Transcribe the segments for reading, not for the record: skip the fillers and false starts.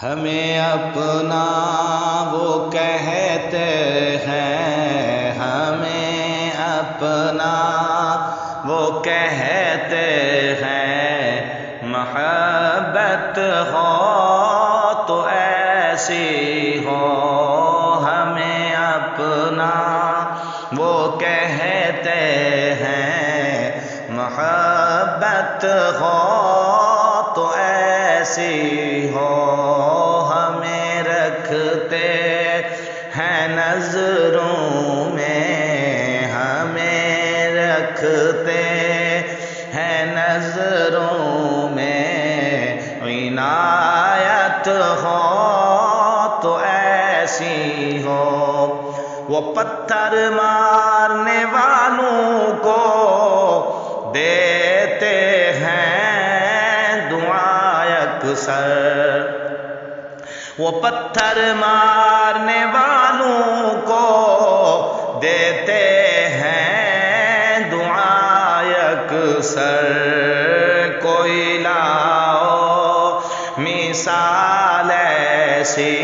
ہمیں اپنا وہ کہتے ہیں، ہمیں اپنا وہ کہتے ہیں، محبت ہو تو ایسی ہو۔ ہمیں اپنا وہ کہتے ہیں، محبت ہو تو ایسی ہو۔ ہمیں رکھتے ہیں نظروں میں، ہمیں رکھتے ہیں نظروں میں، عنایت ہو تو ایسی ہو۔ وہ پتھر مارنے والوں کو دیتے ہیں دعا اکثر، وہ پتھر مارنے والوں کو دیتے ہیں دعا اکثر۔ کوئی لاؤ مثال ایسی،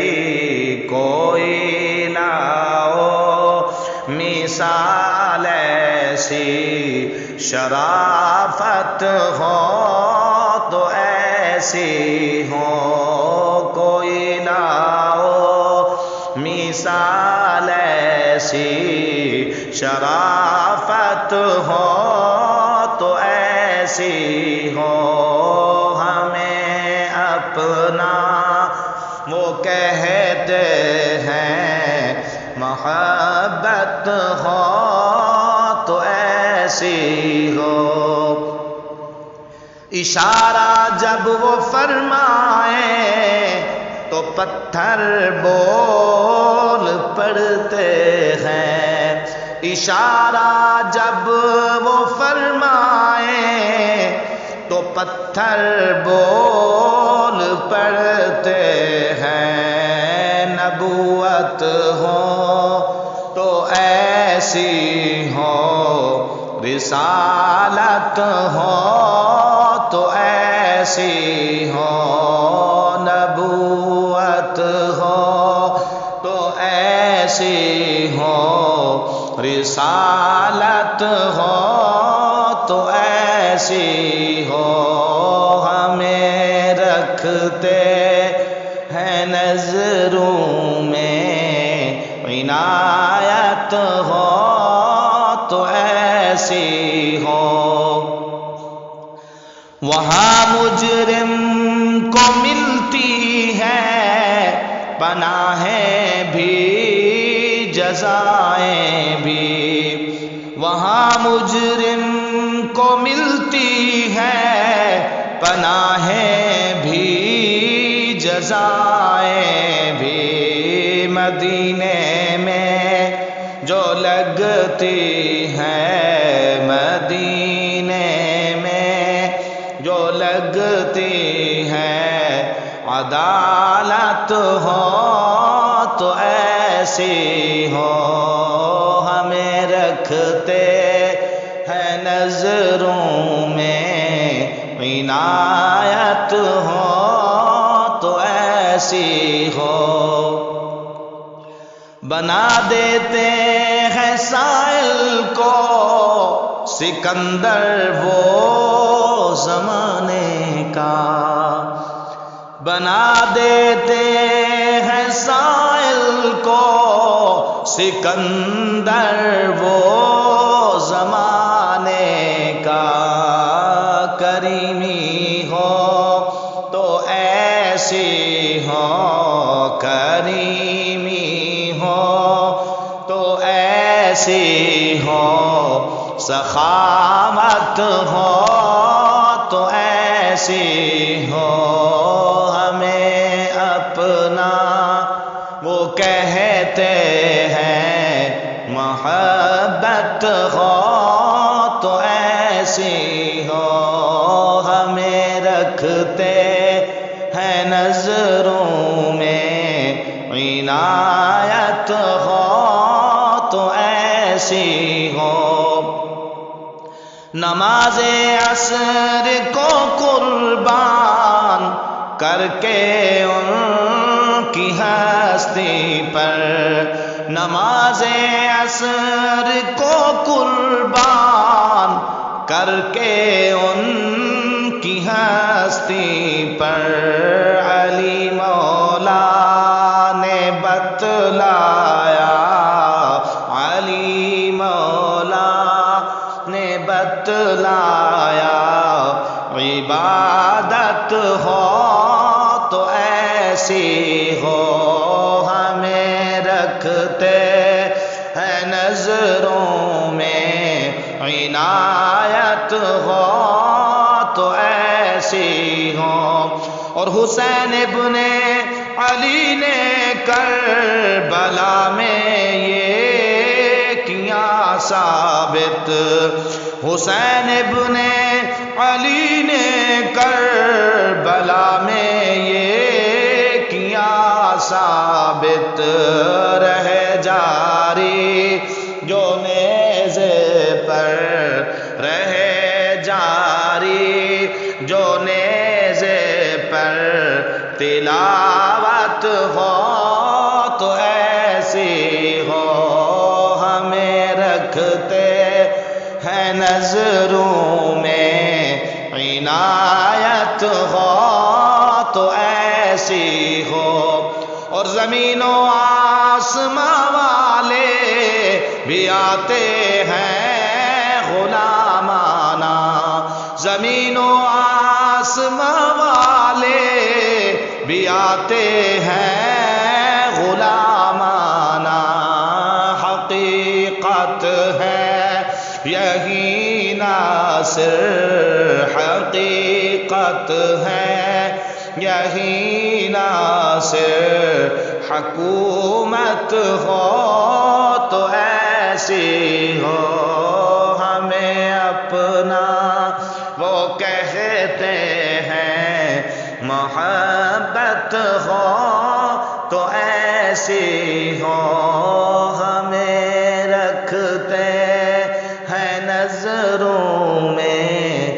کوئی لاؤ مثال ایسی، شرافت ہو تو ایسی ہو۔ کوئی لاؤ مثال ایسی، شرافت ہو تو ایسی ہو۔ ہمیں اپنا وہ کہتے ہیں، محبت ہو تو ایسی ہو۔ اشارہ جب وہ فرمائیں تو پتھر بول پڑتے ہیں، اشارہ جب وہ فرمائیں تو پتھر بول پڑتے ہیں۔ نبوت ہو تو ایسی ہو، رسالت ہو تو ایسی ہو، نبوت ہو تو ایسی ہو، رسالت ہو تو ایسی ہو۔ ہمیں رکھتے ہیں نظروں میں، عنایت ہو تو ایسی ہو۔ وہاں مجرم کو ملتی ہے پناہیں بھی جزائیں بھی، وہاں مجرم کو ملتی ہے پناہیں بھی جزائیں بھی۔ مدینے میں جو لگتی ہے، مدینے میں جو لگتی ہے، عدالت ہو تو ایسی ہو۔ ہمیں رکھتے ہیں نظروں میں، عنایت ہو تو ایسی ہو۔ بنا دیتے ہیں سائل کو سکندر وہ زمانے کا، بنا دیتے ہیں سائل کو سکندر وہ زمانے کا۔ کریمی ہو تو ایسی ہو، کریمی ہو تو ایسی ہو، سخاوت ہو تو ایسی ہو۔ ہمیں اپنا وہ کہتے ہیں، محبت ہو تو ایسی ہو۔ ہمیں رکھتے ہیں نظروں میں، عنایت ہو تو ایسی ہو۔ نماز عصر کو قربان کر کے ان کی ہستی پر نماز عصر کو قربان کر کے ان کی ہستی پر علی مولا نے بتلایا، علی مولا نے بتلایا، عبادت ہو تو ایسی ہو، ہمیں رکھتے ہیں نظروں میں، عنایت ہو تو ایسی ہو۔ اور حسین ابن علی نے کربلا میں یہ کیا ثابت، حسین ابن علی نے کربلا میں یہ کیا ثابت، رہ جاری جو نیزے پر، رہ جاری جو نیزے پر، تلاوت ہو تو ایسی ہو، ہمیں رکھتے ہیں نظروں میں، عنایت ہو تو ایسی ہو۔ اور زمین و آسماں والے بھی آتے ہیں غلامانہ، زمین و آسماں والے بھی آتے ہیں غلامانہ، حقیقت ہے یہی ناصر، حقیقت ہے یہی ناصر، حکومت ہو تو ایسی ہو، ہمیں اپنا وہ کہتے ہیں، محبت ہو تو ایسی ہو، ہمیں رکھتے ہیں نظروں میں،